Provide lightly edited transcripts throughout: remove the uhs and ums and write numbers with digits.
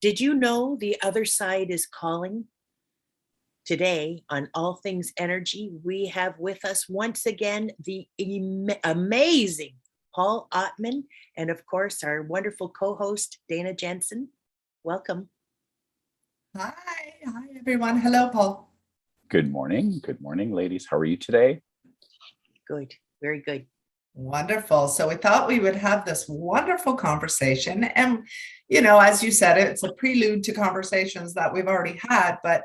Did you know the other side is calling? Today, on All Things Energy, we have with us once again the amazing Paul Ottmann, and of course, our wonderful co host, Dana Jensen. Welcome. Hi everyone. Hello, Paul. Good morning, ladies. How are you today? Good, very good. Wonderful. So we thought we would have this wonderful conversation. And, you know, as you said, it's a prelude to conversations that we've already had, but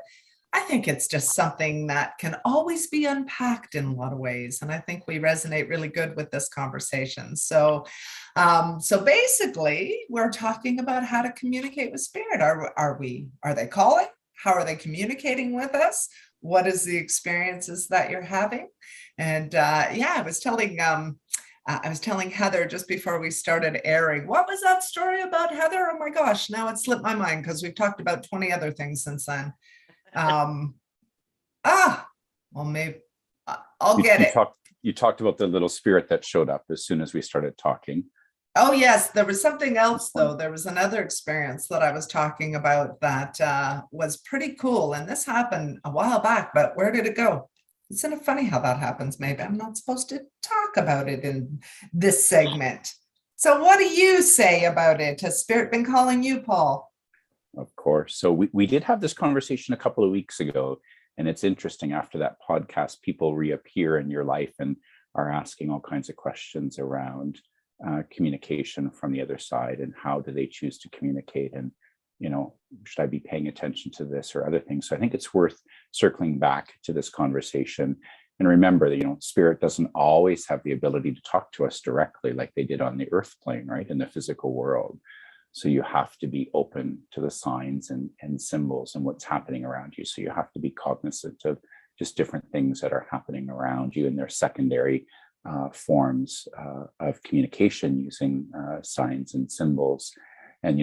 I think it's just something that can always be unpacked in a lot of ways. And I think we resonate really good with this conversation. So basically, we're talking about how to communicate with spirit. Are they calling? How are they communicating with us? What is the experiences that you're having? And I was telling Heather just before we started airing, what was that story about, Heather? Oh my gosh, now it slipped my mind because we've talked about 20 other things since then. Maybe I'll get it. You talked about the little spirit that showed up as soon as we started talking. Oh, yes. There was something else, though. There was another experience that I was talking about that was pretty cool. And this happened a while back, but where did it go? Isn't it funny how that happens? Maybe I'm not supposed to talk about it in this segment. So what do you say about it? Has spirit been calling you, Paul? Of course. So we did have this conversation a couple of weeks ago. And it's interesting, after that podcast, people reappear in your life and are asking all kinds of questions around communication from the other side, and how do they choose to communicate, and should I be paying attention to this or other things. So I think it's worth circling back to this conversation and remember that spirit doesn't always have the ability to talk to us directly like they did on the earth plane, right, in the physical world. So you have to be open to the signs and symbols and what's happening around you. So you have to be cognizant of just different things that are happening around you, and their secondary forms of communication using signs and symbols. And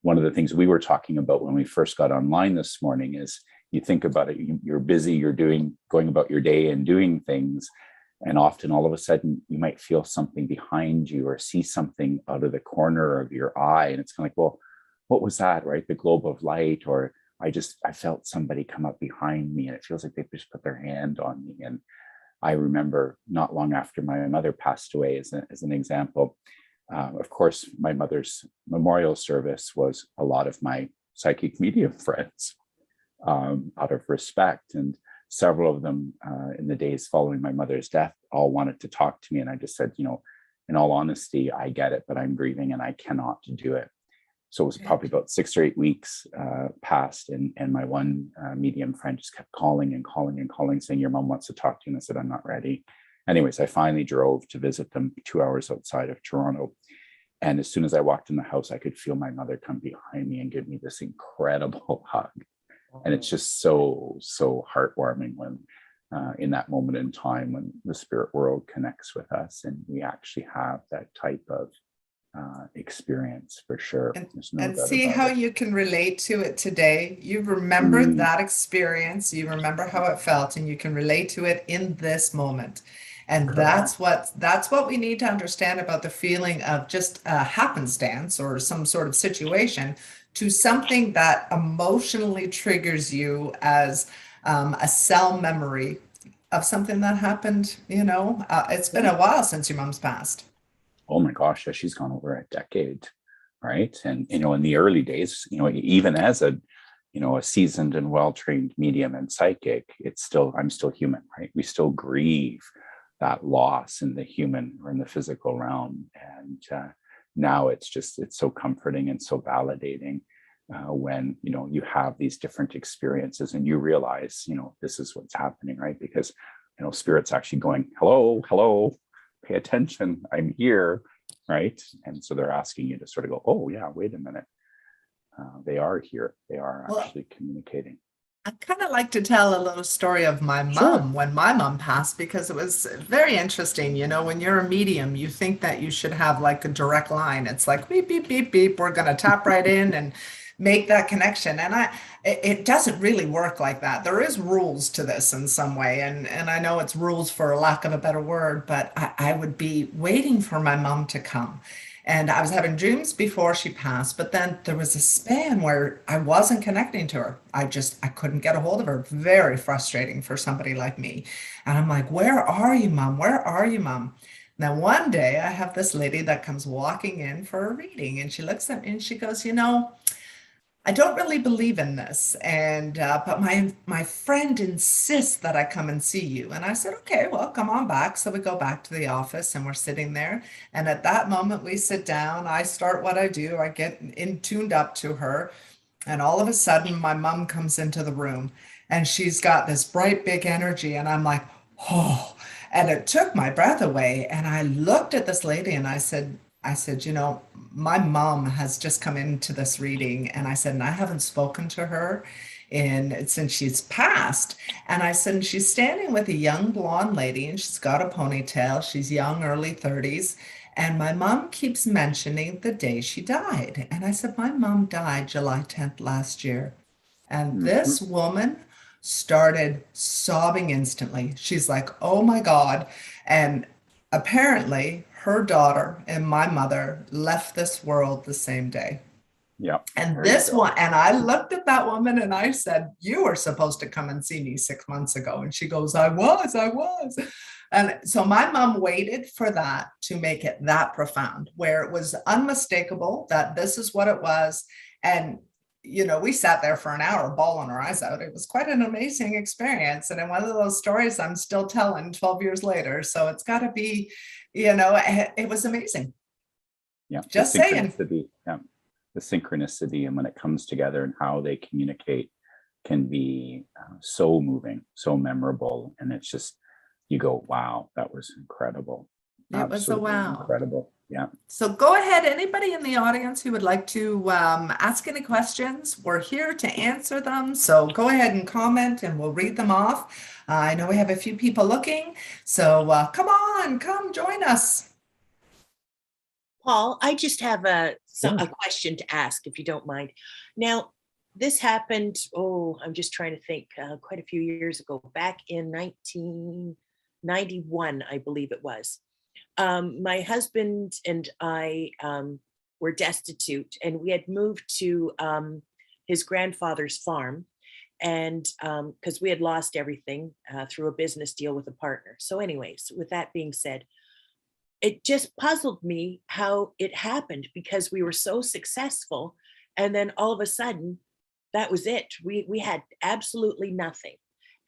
one of the things we were talking about when we first got online this morning is, you think about it, you're busy, you're going about your day and doing things, and often all of a sudden you might feel something behind you or see something out of the corner of your eye, and it's kind of like, well, what was that, right? The globe of light, or I felt somebody come up behind me and it feels like they just put their hand on me. And I remember not long after my mother passed away, as an example, of course, my mother's memorial service was a lot of my psychic medium friends, out of respect. And several of them in the days following my mother's death all wanted to talk to me. And I just said, in all honesty, I get it, but I'm grieving and I cannot do it. So it was probably about 6 or 8 weeks passed, and my one medium friend just kept calling and calling and calling, saying, your mom wants to talk to you. And I said, I'm not ready. Anyways, I finally drove to visit them 2 hours outside of Toronto. And as soon as I walked in the house, I could feel my mother come behind me and give me this incredible hug. And it's just so heartwarming when in that moment in time when the spirit world connects with us and we actually have that type of experience, for sure. And see how you can relate to it today. You remember that experience, you remember how it felt, and you can relate to it in this moment. And that's what we need to understand about the feeling of just a happenstance or some sort of situation to something that emotionally triggers you as a cell memory of something that happened. It's been a while since your mom's passed. Oh my gosh, she's gone over a decade, right? And in the early days, even as a seasoned and well-trained medium and psychic, I'm still human, right? We still grieve that loss in the human or in the physical realm. And now it's so comforting and so validating when you have these different experiences and you realize this is what's happening, right? Because spirit's actually going, hello, pay attention, I'm here, right? And so they're asking you to sort of go, oh yeah, wait a minute, they are here, they are actually communicating. I kind of like to tell a little story of my mom. Sure. When my mom passed, because it was very interesting. When you're a medium, you think that you should have like a direct line. It's like beep, beep, beep, beep. We're going to tap right in and make that connection. And it doesn't really work like that. There is rules to this in some way. And I know it's rules for lack of a better word, but I would be waiting for my mom to come. And I was having dreams before she passed, but then there was a span where I wasn't connecting to her. I couldn't get a hold of her. Very frustrating for somebody like me. And I'm like, where are you, Mom? Where are you, Mom? Now, one day I have this lady that comes walking in for a reading, and she looks at me and she goes, I don't really believe in this, and but my friend insists that I come and see you. And I said, okay, well, come on back. So we go back to the office, and we're sitting there. And at that moment, we sit down. I start what I do. I get in tuned up to her, and all of a sudden, my mom comes into the room, and she's got this bright, big energy, and I'm like, oh. And it took my breath away. And I looked at this lady, and I said, my mom has just come into this reading. And I said, and I haven't spoken to her since she's passed. And I said, and she's standing with a young blonde lady, and she's got a ponytail. She's young, early 30s. And my mom keeps mentioning the day she died. And I said, my mom died July 10th last year. And this woman started sobbing instantly. She's like, oh my God. And apparently her daughter and my mother left this world the same day. Yeah. And this one, and I looked at that woman and I said, you were supposed to come and see me 6 months ago. And she goes, I was. And so my mom waited for that to make it that profound, where it was unmistakable that this is what it was. And we sat there for an hour bawling our eyes out. It was quite an amazing experience. And in one of those stories I'm still telling 12 years later. So it's got to be, it was amazing. Yeah. Just saying. Yeah. The synchronicity and when it comes together and how they communicate can be so moving, so memorable. And it's just, you go, wow, that was incredible. It was a wow. Incredible. Yeah. So go ahead. Anybody in the audience who would like to ask any questions, we're here to answer them. So go ahead and comment and we'll read them off. I know we have a few people looking. So come join us. Paul, I just have a question to ask, if you don't mind. Now, this happened, I'm just trying to think, quite a few years ago, back in 1991, I believe it was. My husband and I were destitute, and we had moved to his grandfather's farm, and because we had lost everything through a business deal with a partner. So anyways, with that being said, it just puzzled me how it happened, because we were so successful, and then all of a sudden, that was it. We had absolutely nothing.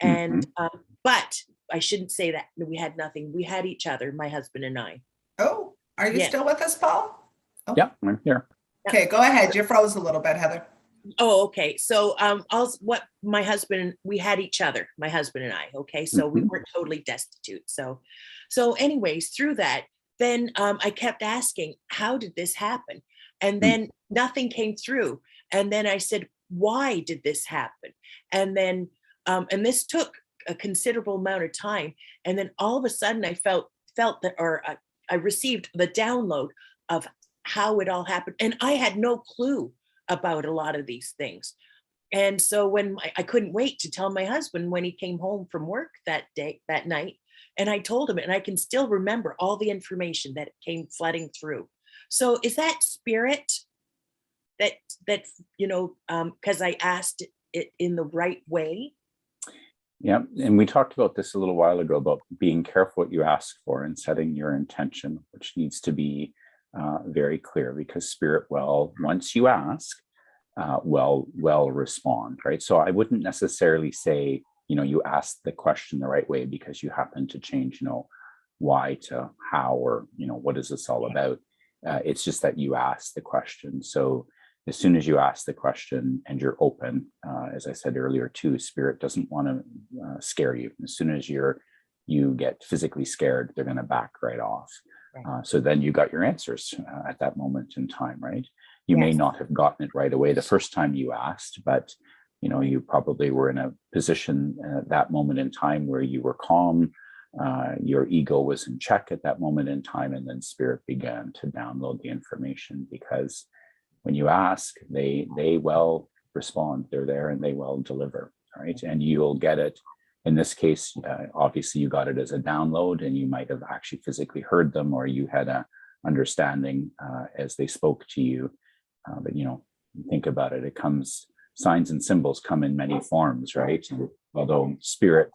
And but I shouldn't say that we had nothing. We had each other, my husband and I. Oh, are you still with us, Paul? Oh. Yeah, I'm here. Okay, go ahead. You froze a little bit, Heather. Oh, okay. So we had each other, my husband and I. Okay. So we weren't totally destitute. So anyways, through that, then I kept asking, how did this happen? And then nothing came through. And then I said, why did this happen? And then, and this took a considerable amount of time. And then all of a sudden I felt that, or I received the download of how it all happened. And I had no clue about a lot of these things. And so when I couldn't wait to tell my husband when he came home from work that night, and I told him, and I can still remember all the information that came flooding through. So is that spirit that because I asked it in the right way? Yeah, and we talked about this a little while ago about being careful what you ask for and setting your intention, which needs to be very clear, because spirit once you ask, will respond, right? So I wouldn't necessarily say, you asked the question the right way because you happen to change, why to how, or, what is this all about? It's just that you asked the question. So as soon as you ask the question and you're open, as I said earlier too, spirit doesn't want to scare you. As soon as you get physically scared, they're going to back right off. Right. So then you got your answers at that moment in time, right? You may not have gotten it right away the first time you asked, but you probably were in a position at that moment in time where you were calm, your ego was in check at that moment in time, and then spirit began to download the information, because when you ask, they will respond. They're there and they will deliver, right? And you'll get it. In this case, obviously you got it as a download, and you might have actually physically heard them, or you had a understanding as they spoke to you. But think about it, it comes, signs and symbols come in many forms, right? And although spirit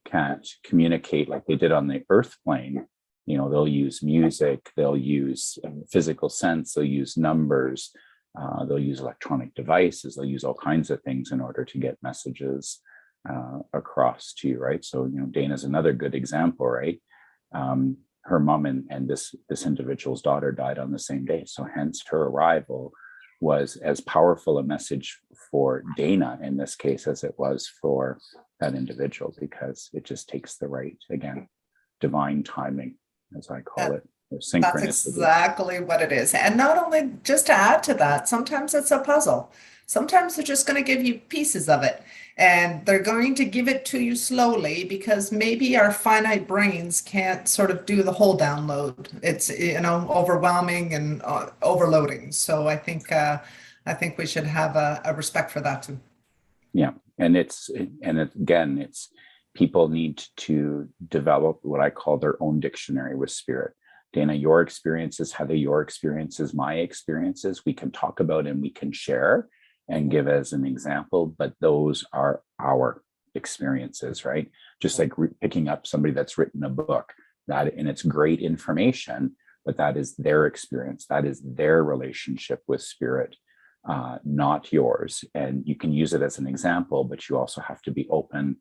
can't communicate like they did on the earth plane, they'll use music, they'll use physical sense, they'll use numbers, they'll use electronic devices, they'll use all kinds of things in order to get messages across to you, right? So, Dana's another good example, right? Her mom and this individual's daughter died on the same day. So hence her arrival was as powerful a message for Dana in this case as it was for that individual, because it just takes the right, again, divine timing, as I call it. Synchronicity. That's exactly what it is. And not only, just to add to that, sometimes it's a puzzle. Sometimes they're just going to give you pieces of it, and they're going to give it to you slowly because maybe our finite brains can't sort of do the whole download. It's, overwhelming and overloading. So I think we should have a respect for that too. Yeah. And it's people need to develop what I call their own dictionary with spirit. Dana, your experiences, Heather, your experiences, my experiences, we can talk about and we can share and give as an example, but those are our experiences, right? Just like picking up somebody that's written a book, and it's great information, but that is their experience. That is their relationship with spirit, not yours. And you can use it as an example, but you also have to be open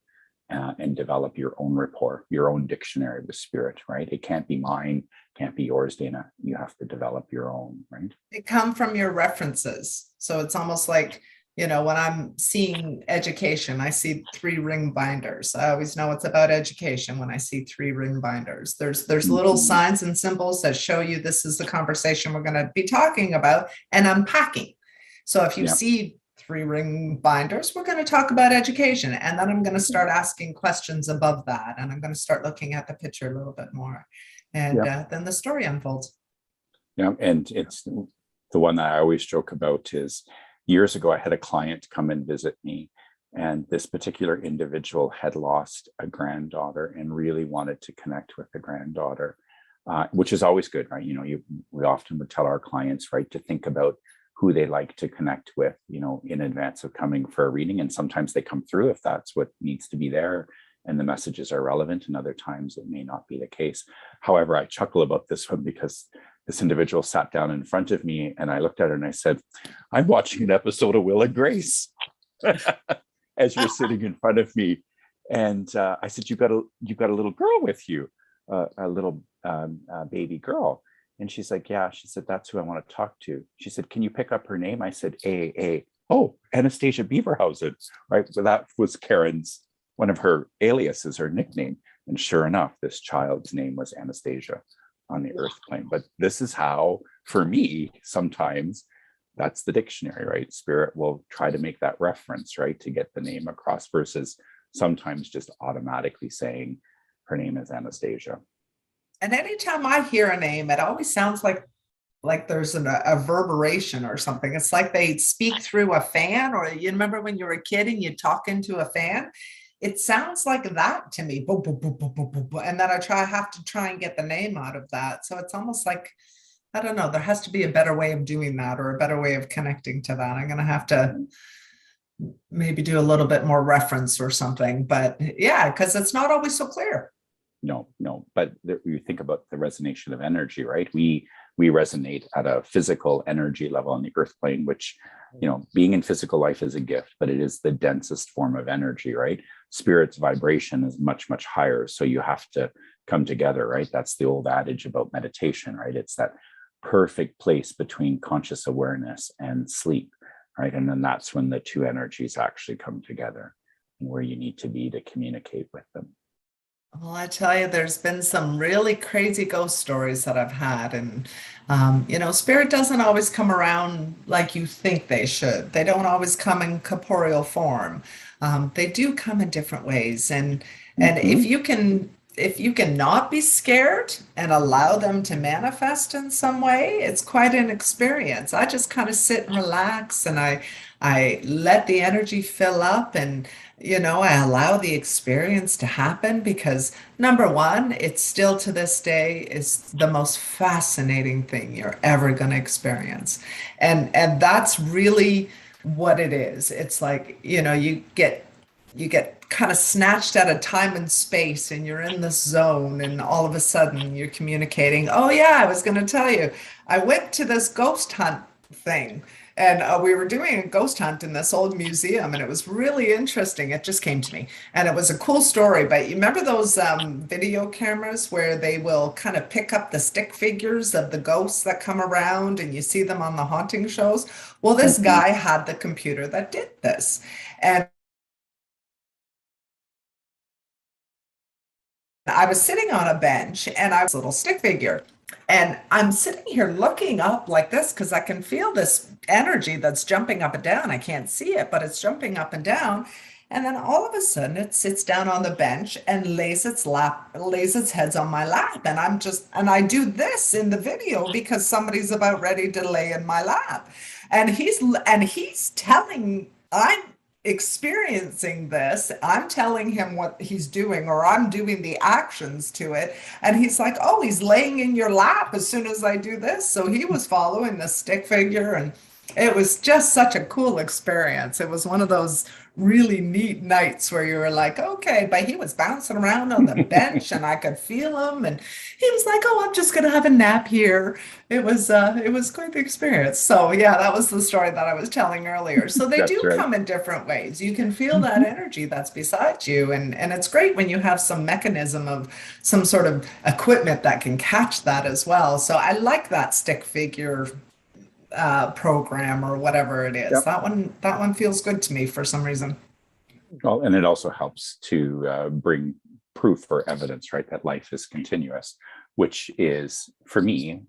and develop your own rapport, your own dictionary with spirit, right? It can't be mine, can't be yours, Dana. You have to develop your own, right? It come from your references. So it's almost like, when I'm seeing education, I see 3-ring binders. I always know it's about education when I see 3-ring binders. There's little signs and symbols that show you this is the conversation we're going to be talking about and unpacking. So if you see 3-ring binders, we're going to talk about education. And then I'm going to start asking questions above that. And I'm going to start looking at the picture a little bit more. And then the story unfolds. Yeah. And it's the one that I always joke about is years ago, I had a client come and visit me. And this particular individual had lost a granddaughter and really wanted to connect with the granddaughter, which is always good, right? We often would tell our clients, right, to think about who they like to connect with, in advance of coming for a reading. And sometimes they come through if that's what needs to be there and the messages are relevant, and other times it may not be the case. However, I chuckle about this one because this individual sat down in front of me and I looked at her and I said, I'm watching an episode of Will and Grace as you're sitting in front of me. And I said, you've got a little girl with you, a little baby girl. And she's like, yeah. She said, that's who I want to talk to. She said, can you pick up her name? I said, oh, Anastasia Beaverhausen, right? So that was Karen's, one of her aliases, her nickname. And sure enough, this child's name was Anastasia on the earth plane. But this is how, for me, sometimes that's the dictionary, right? Spirit will try to make that reference, right, to get the name across, versus sometimes just automatically saying her name is Anastasia. And anytime I hear a name, it always sounds like there's a reverberation or something. It's like they speak through a fan, or you remember when you were a kid and you talk into a fan? It sounds like that to me. Boom, boom, boom, boom, boom, boom, boom. And then I have to try and get the name out of that. So it's almost like, I don't know, there has to be a better way of doing that, or a better way of connecting to that. I'm going to have to maybe do a little bit more reference or something. But yeah, because it's not always so clear. No, but you think about the resonation of energy, right? We resonate at a physical energy level on the earth plane, which, being in physical life is a gift, but it is the densest form of energy, right? Spirit's vibration is much, much higher. So you have to come together, right? That's the old adage about meditation, right? It's that perfect place between conscious awareness and sleep, right? And then that's when the two energies actually come together and where you need to be to communicate with them. Well, I tell you, there's been some really crazy ghost stories that I've had. And, spirit doesn't always come around like you think they should. They don't always come in corporeal form. They do come in different ways. And if you can if you can not be scared and allow them to manifest in some way, it's quite an experience. I just kind of sit and relax, and I let the energy fill up, and I allow the experience to happen, because number one, it's still to this day is the most fascinating thing you're ever going to experience. And that's really what it is. It's like, you get kind of snatched out of time and space, and you're in this zone, and all of a sudden you're communicating. Oh yeah, I was going to tell you, I went to this ghost hunt thing, and we were doing a ghost hunt in this old museum, and it was really interesting. It just came to me, and it was a cool story. But you remember those video cameras where they will kind of pick up the stick figures of the ghosts that come around, and you see them on the haunting shows? Well, this guy had the computer that did this, and I was sitting on a bench, and I was a little stick figure. And I'm sitting here looking up like this, because I can feel this energy that's jumping up and down. I can't see it, but it's jumping up and down. And then all of a sudden it sits down on the bench and lays its heads on my lap. And I do this in the video because somebody's about ready to lay in my lap. And he's telling, I'm experiencing this, I'm telling him what he's doing, or I'm doing the actions to it, and he's like, oh, he's laying in your lap as soon as I do this. So he was following the stick figure, and it was just such a cool experience. It was one of those really neat nights where you were like, okay, but he was bouncing around on the bench, and I could feel him, and he was like, oh, I'm just gonna have a nap here. It was quite the experience. So yeah, that was the story that I was telling earlier. So they do right. come in different ways. You can feel that energy that's beside you, and it's great when you have some mechanism of some sort of equipment that can catch that as well. So I like that stick figure program, or whatever it is. Yep. That one feels good to me for some reason. Well, and it also helps to bring proof or evidence, right, that life is continuous, which is, for me,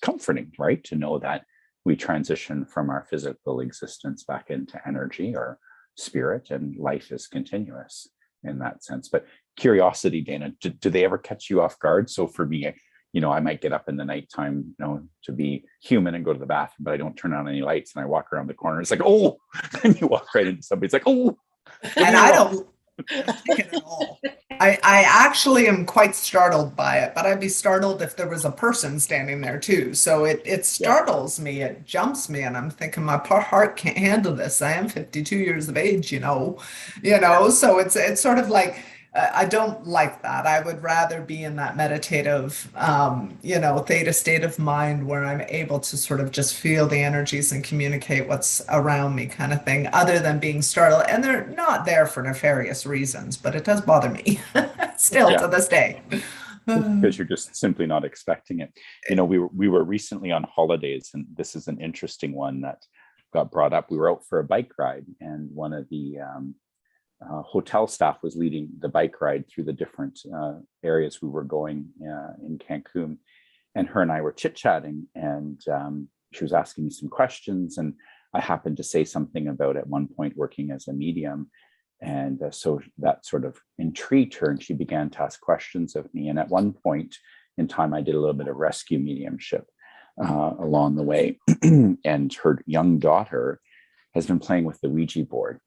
comforting, right, to know that we transition from our physical existence back into energy or spirit, and life is continuous in that sense. But curiosity, Dana, do they ever catch you off guard? So for me, I might get up in the nighttime, to be human and go to the bathroom, but I don't turn on any lights, and I walk around the corner. It's like, oh, and you walk right into somebody. It's like, oh, and I don't like it at all. I actually am quite startled by it, but I'd be startled if there was a person standing there too. So it startles me, it jumps me, and I'm thinking my heart can't handle this. I am 52 years of age, so it's sort of like, I don't like that. I would rather be in that meditative, theta state of mind where I'm able to sort of just feel the energies and communicate what's around me, kind of thing, other than being startled. And they're not there for nefarious reasons, but it does bother me still to this day. Because you're just simply not expecting it. We were recently on holidays, and this is an interesting one that got brought up. We were out for a bike ride, and one of the hotel staff was leading the bike ride through the different areas we were going in Cancun, and her and I were chit-chatting, and she was asking me some questions, and I happened to say something about at one point working as a medium, and so that sort of intrigued her, and she began to ask questions of me. And at one point in time, I did a little bit of rescue mediumship along the way, and her young daughter has been playing with the Ouija board.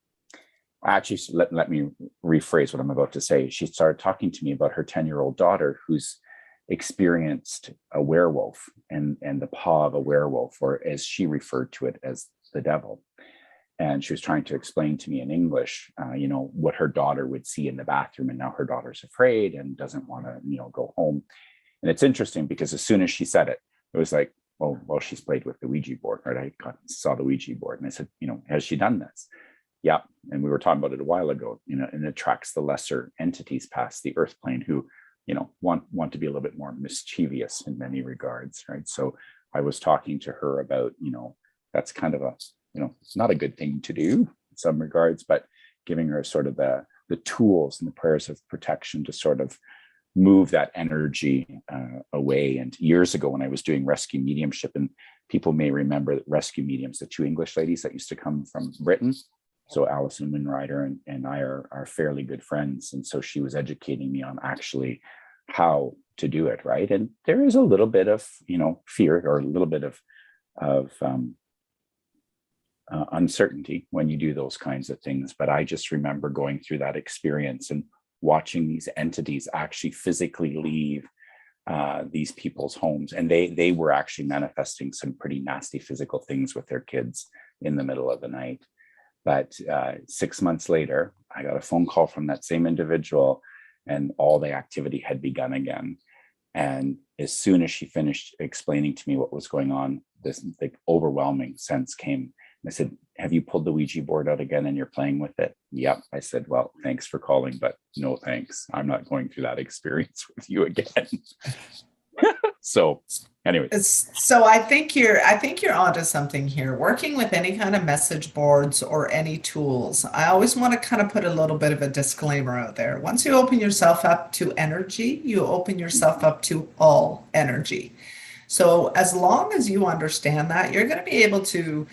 Actually, let me rephrase what I'm about to say. She started talking to me about her 10-year-old daughter who's experienced a werewolf and the paw of a werewolf, or as she referred to it, as the devil. And she was trying to explain to me in English, what her daughter would see in the bathroom. And now her daughter's afraid and doesn't want to, go home. And it's interesting because as soon as she said it, it was like, oh, well, she's played with the Ouija board, right? I saw the Ouija board, and I said, has she done this? Yeah. And we were talking about it a while ago, and it attracts the lesser entities past the earth plane who, want to be a little bit more mischievous in many regards, right? So I was talking to her about, that's kind of a, it's not a good thing to do in some regards, but giving her sort of the tools and the prayers of protection to sort of move that energy away. And years ago when I was doing rescue mediumship, and people may remember that rescue mediums, the two English ladies that used to come from Britain. So Alison Winrider and I are fairly good friends. And so she was educating me on actually how to do it, right? And there is a little bit of, fear, or a little bit of uncertainty when you do those kinds of things. But I just remember going through that experience and watching these entities actually physically leave these people's homes, and they were actually manifesting some pretty nasty physical things with their kids in the middle of the night. But 6 months later, I got a phone call from that same individual, and all the activity had begun again. And as soon as she finished explaining to me what was going on, this like overwhelming sense came. I said, "Have you pulled the Ouija board out again and you're playing with it?" "Yep." I said, "Well, thanks for calling, but no thanks. I'm not going through that experience with you again." So anyway. So I think you're onto something here. Working with any kind of message boards or any tools, I always want to kind of put a little bit of a disclaimer out there. Once you open yourself up to energy, you open yourself up to all energy. So as long as you understand that, you're going to be able to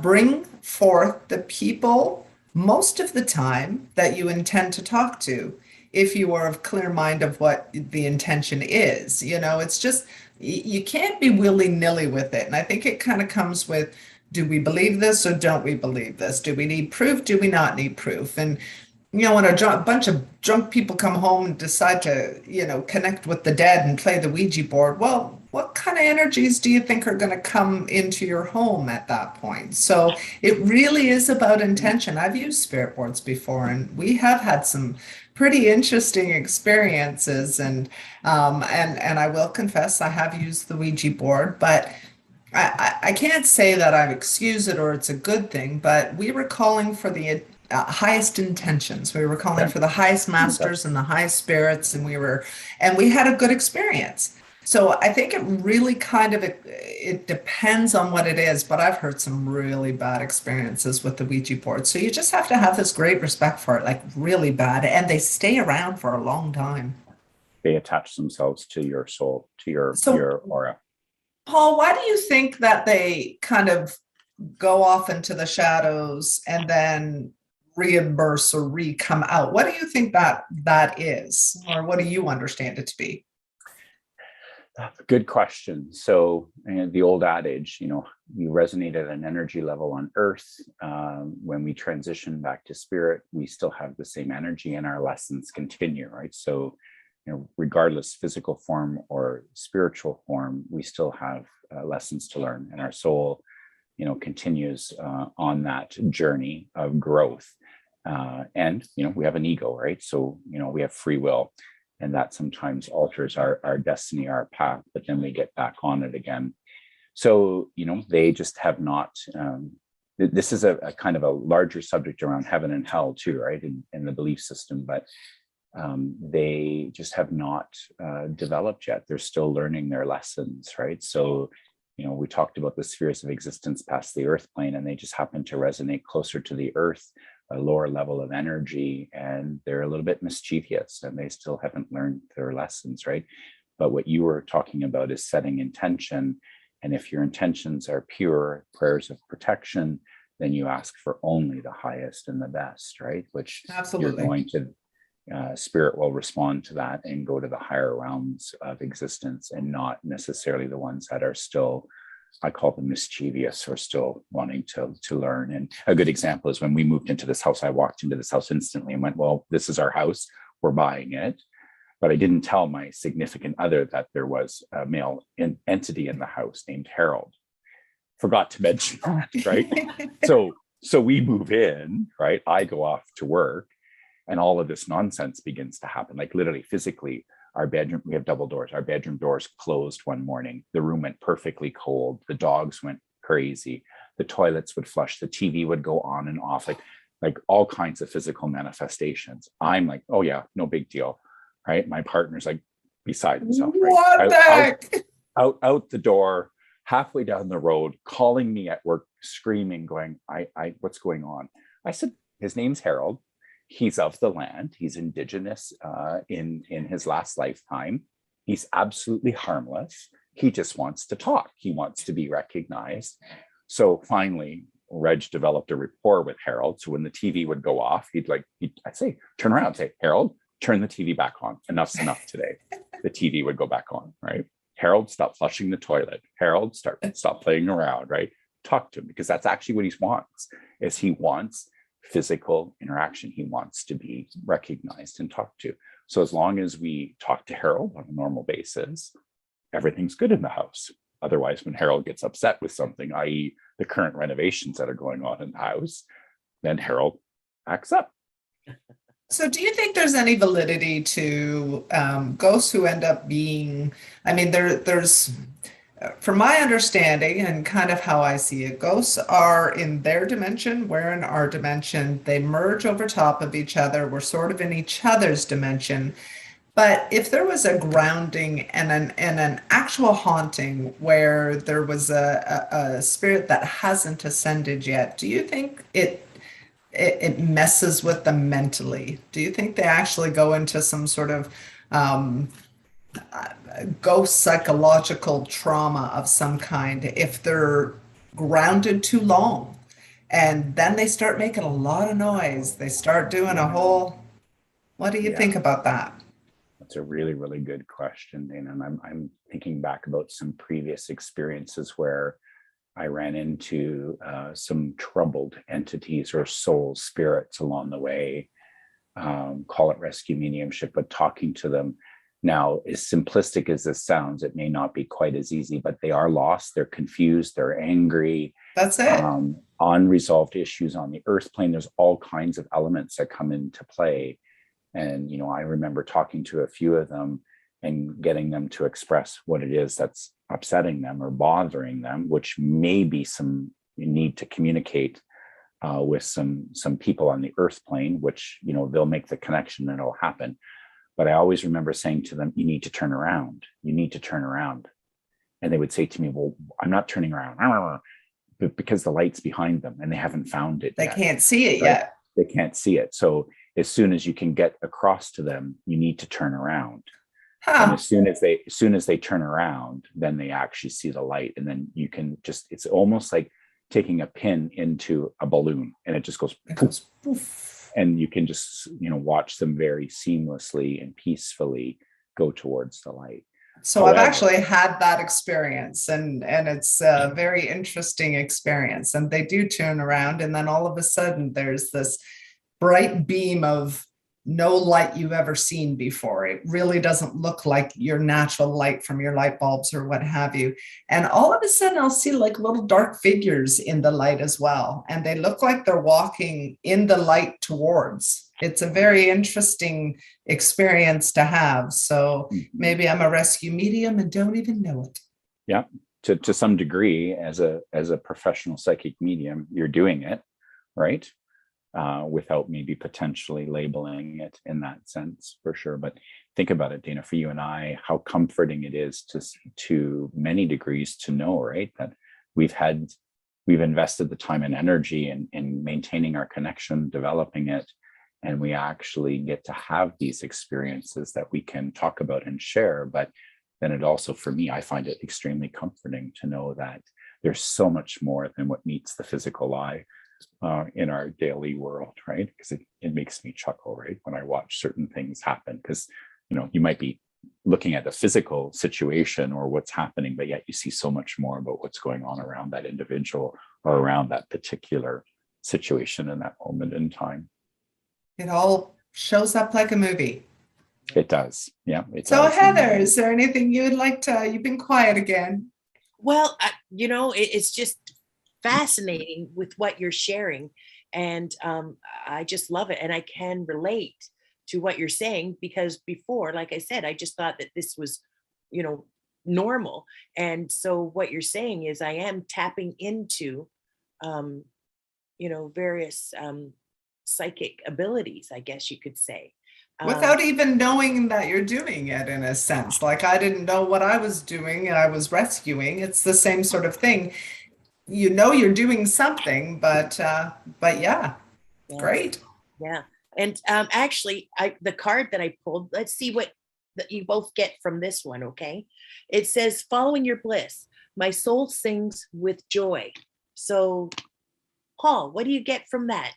bring forth the people most of the time that you intend to talk to, if you are of clear mind of what the intention is. It's just, you can't be willy-nilly with it. And I think it kind of comes with, do we believe this or don't we believe this? Do we need proof? Do we not need proof? And when a bunch of drunk people come home and decide to, connect with the dead and play the Ouija board, well, what kind of energies do you think are going to come into your home at that point? So it really is about intention. I've used spirit boards before, and we have had some pretty interesting experiences. And I will confess, I have used the Ouija board, but I can't say that I've excused it or it's a good thing. But we were calling for the highest intentions. We were calling for the highest masters and the highest spirits, and we had a good experience. So I think it really it depends on what it is, but I've heard some really bad experiences with the Ouija board. So you just have to have this great respect for it, like really bad, and they stay around for a long time. They attach themselves to your soul, to your aura. Paul, why do you think that they kind of go off into the shadows and then reimburse or come out? What do you think that is, or what do you understand it to be? Good question. So the old adage, we resonate at an energy level on Earth. When we transition back to spirit, we still have the same energy, and our lessons continue, right? So, regardless physical form or spiritual form, we still have lessons to learn, and our soul, continues on that journey of growth. And we have an ego, right? So, we have free will. And that sometimes alters our destiny, our path, but then we get back on it again. So, they just have not, this is a kind of a larger subject around heaven and hell too, right? In the belief system, but they just have not developed yet. They're still learning their lessons, right? So, we talked about the spheres of existence past the earth plane, and they just happen to resonate closer to the earth, a lower level of energy, and they're a little bit mischievous, and they still haven't learned their lessons, right? But what you were talking about is setting intention. And if your intentions are pure prayers of protection, then you ask for only the highest and the best, right? Which Absolutely. You're going to, spirit will respond to that and go to the higher realms of existence, and not necessarily the ones that are still, I call them mischievous, or still wanting to learn. And a good example is when we moved into this house, I walked into this house instantly and went, well, this is our house, we're buying it. But I didn't tell my significant other that there was a male entity in the house named Harold. Forgot to mention that, right? So we move in, right? I go off to work, and all of this nonsense begins to happen, like literally physically. Our bedroom, we have double doors. Our bedroom doors closed one morning. The room went perfectly cold. The dogs went crazy. The toilets would flush. The TV would go on and off, like all kinds of physical manifestations. I'm like, oh yeah, no big deal, right? My partner's like beside himself. Right? What the heck? Out the door, halfway down the road, calling me at work, screaming, going, I what's going on? I said, his name's Harold. He's of the land. He's indigenous in his last lifetime. He's absolutely harmless. He just wants to talk. He wants to be recognized. So finally, Reg developed a rapport with Harold. So when the TV would go off, I'd say, turn around, say, Harold, turn the TV back on. Enough's enough today. The TV would go back on, right? Harold, stop flushing the toilet. Harold, stop playing around, right? Talk to him, because that's actually what he wants, is he wants physical interaction. He wants to be recognized and talked to. So as long as we talk to Harold on a normal basis, everything's good in the house. Otherwise, when Harold gets upset with something, i.e. the current renovations that are going on in the house, then Harold acts up. So do you think there's any validity to ghosts who end up being, I mean, there's, from my understanding and kind of how I see it, ghosts are in their dimension, we're in our dimension, they merge over top of each other, we're sort of in each other's dimension. But if there was a grounding and an actual haunting where there was a spirit that hasn't ascended yet, do you think it messes with them mentally? Do you think they actually go into some sort of ghost psychological trauma of some kind if they're grounded too long? And then they start making a lot of noise. They start doing a whole, what do you think about that? That's a really, really good question, Dana. And I'm thinking back about some previous experiences where I ran into some troubled entities or soul spirits along the way. Call it rescue mediumship, but talking to them. Now, as simplistic as this sounds, it may not be quite as easy, but they are lost, they're confused, they're angry. That's it. Unresolved issues on the earth plane. There's all kinds of elements that come into play. And, I remember talking to a few of them and getting them to express what it is that's upsetting them or bothering them, which may be some need to communicate with some people on the earth plane, which, they'll make the connection and it'll happen. But I always remember saying to them, you need to turn around. You need to turn around. And they would say to me, well, I'm not turning around, because the light's behind them and they haven't found it They yet. can't see it Right? yet. They can't see it. So as soon as you can get across to them, you need to turn around. And as soon as they turn around, then they actually see the light. And then you can it's almost like taking a pin into a balloon and it just goes poof. And you can just, watch them very seamlessly and peacefully go towards the light. So I've actually had that experience, and it's a very interesting experience. And they do turn around, and then all of a sudden there's this bright beam of no light you've ever seen before. It really doesn't look like your natural light from your light bulbs or what have you. And all of a sudden I'll see like little dark figures in the light as well. And they look like they're walking in the light towards. It's a very interesting experience to have. So maybe I'm a rescue medium and don't even know it. Yeah, to some degree, as a professional psychic medium, you're doing it, right? Without maybe potentially labeling it in that sense, for sure. But think about it, Dana, for you and I, how comforting it is to many degrees to know, right, that we've invested the time and energy in maintaining our connection, developing it, and we actually get to have these experiences that we can talk about and share. But then it also, for me, I find it extremely comforting to know that there's so much more than what meets the physical eye in our daily world, right? Because it makes me chuckle, right, when I watch certain things happen. Because you might be looking at the physical situation or what's happening, but yet you see so much more about what's going on around that individual or around that particular situation in that moment in time. It all shows up like a movie. It does. Yeah. So Heather, is there anything you would like to, you've been quiet again. Well, it's just fascinating with what you're sharing. And I just love it. And I can relate to what you're saying, because before, like I said, I just thought that this was, normal. And so what you're saying is I am tapping into, various psychic abilities, I guess you could say. Without even knowing that you're doing it, in a sense. Like I didn't know what I was doing and I was rescuing. It's the same sort of thing. You're doing something, but yeah, great. Yeah. And actually, the card that I pulled, let's see what you both get from this one, okay? It says, following your bliss, my soul sings with joy. So, Paul, what do you get from that?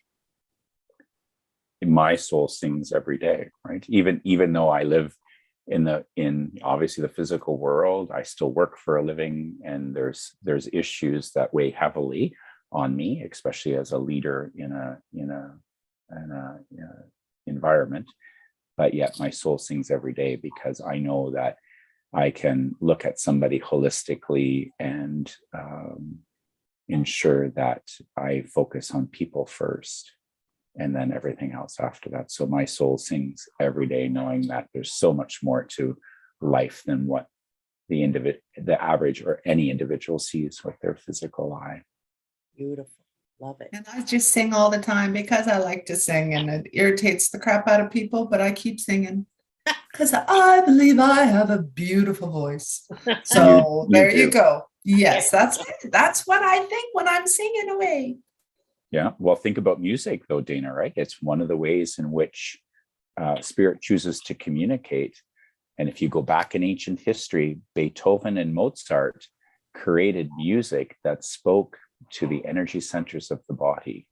my soul sings every day, right? Even though I live in obviously the physical world, I still work for a living, and there's issues that weigh heavily on me, especially as a leader in a environment. But yet my soul sings every day, because I know that I can look at somebody holistically and ensure that I focus on people first, and then everything else after that. So my soul sings every day, knowing that there's so much more to life than what the average or any individual sees with their physical eye. Beautiful. Love it. And I just sing all the time because I like to sing, and it irritates the crap out of people, but I keep singing because I believe I have a beautiful voice. So there you go. Yes, that's it. That's what I think when I'm singing away. Yeah. Well, think about music though, Dana, right? It's one of the ways in which spirit chooses to communicate. And if you go back in ancient history, Beethoven and Mozart created music that spoke to the energy centers of the body.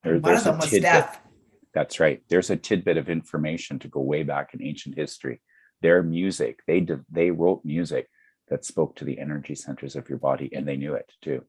One of them was deaf. That's right. There's a tidbit of information to go way back in ancient history. Their music, they wrote music that spoke to the energy centers of your body, and they knew it too.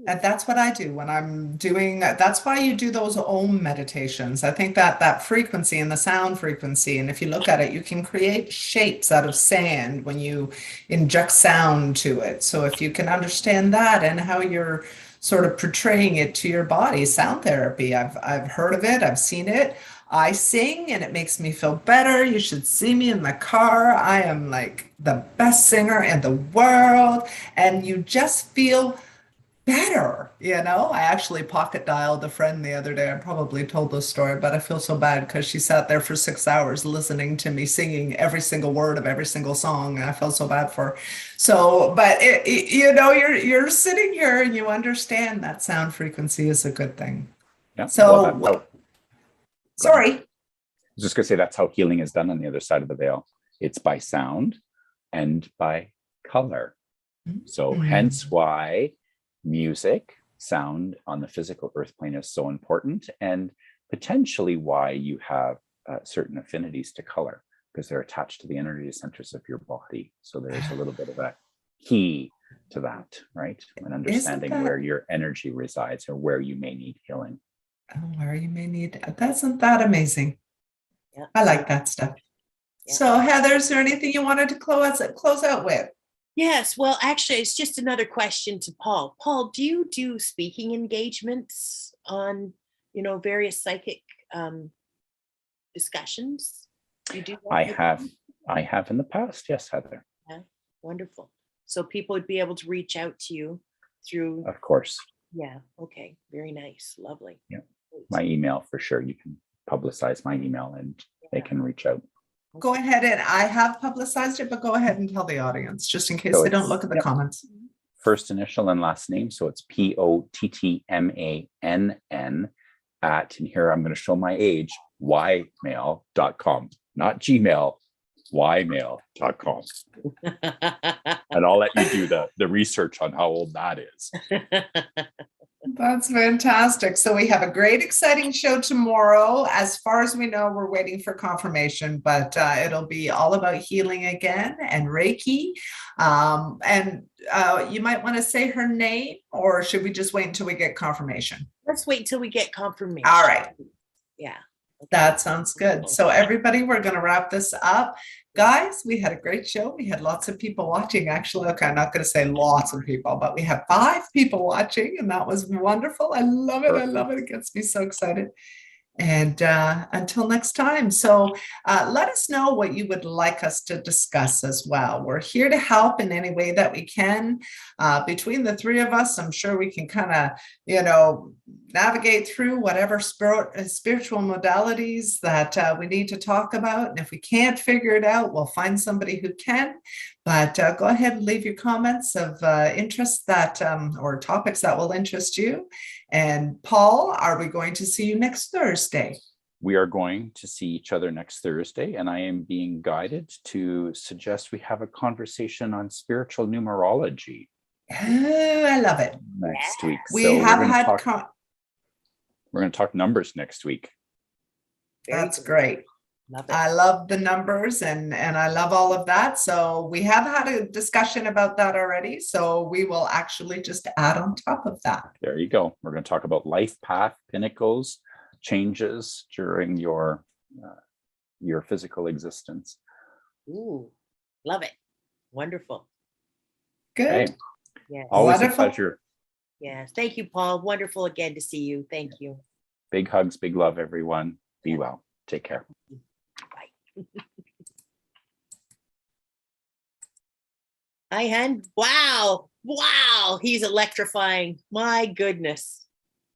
And that's what I do when I'm doing, that's why you do those Om meditations. I think that frequency and the sound frequency, and if you look at it, you can create shapes out of sand when you inject sound to it. So if you can understand that and how you're sort of portraying it to your body, sound therapy, I've heard of it, I've seen it. I sing and it makes me feel better. You should see me in the car. I am like the best singer in the world, and you just feel better, I actually pocket dialed a friend the other day. I probably told this story, but I feel so bad because she sat there for 6 hours listening to me singing every single word of every single song, and I felt so bad for her. So, but you're sitting here and you understand that sound frequency is a good thing. Yeah. So, sorry. I was just going to say that's how healing is done on the other side of the veil. It's by sound and by color. So hence why music, sound on the physical earth plane is so important, and potentially why you have certain affinities to color, because they're attached to the energy centers of your body. So there's a little bit of a key to that, right? And understanding where your energy resides or where you may need healing. Where you may need, isn't that amazing? Yeah. I like that stuff. Yeah. So Heather, is there anything you wanted to close out with? Yes, well, actually, it's just another question to Paul. Paul, do you do speaking engagements on, various psychic discussions? You do that? I have in the past, yes, Heather. Yeah, wonderful. So people would be able to reach out to you through. Of course. Yeah. Okay. Very nice. Lovely. Yeah. My email for sure. You can publicize my email, and they can reach out. Go ahead, and I have publicized it, but go ahead and tell the audience just in case they don't look at the comments. First initial and last name. So it's POTTMANN at, and here I'm going to show my age, ymail.com, not Gmail, ymail.com. And I'll let you do the research on how old that is. That's fantastic. So we have a great, exciting show tomorrow. As far as we know, we're waiting for confirmation, but it'll be all about healing again and Reiki. You might want to say her name, or should we just wait until we get confirmation? Let's wait until we get confirmation. All right. Yeah. Okay. That sounds good. So everybody, we're going to wrap this up. Guys, we had a great show. We had lots of people watching, actually. Okay, I'm not going to say lots of people, but we have 5 people watching, and that was wonderful. I love it. I love it. It gets me so excited. And until next time. So let us know what you would like us to discuss as well. We're here to help in any way that we can. Between the 3 of us, I'm sure we can kind of, navigate through whatever spiritual modalities that we need to talk about. And if we can't figure it out, we'll find somebody who can. But go ahead and leave your comments of interest that or topics that will interest you. And Paul, are we going to see you next Thursday? We are going to see each other next Thursday, and I am being guided to suggest we have a conversation on spiritual numerology. Oh, I love it. Next week. We have had... We're going to talk numbers next week. That's good. great. Love it. I love the numbers and I love all of that. So we have had a discussion about that already. So we will actually just add on top of that. There you go. We're going to talk about life path, pinnacles, changes during your physical existence. Ooh, love it. Wonderful. Good. Okay. Yes. Always Wonderful. a pleasure. Yes. Thank you, Paul. Wonderful again to see you. Thank you. Big hugs, big love, everyone. Be well. Take care. Bye. Hi, hun. Wow. Wow. He's electrifying. My goodness.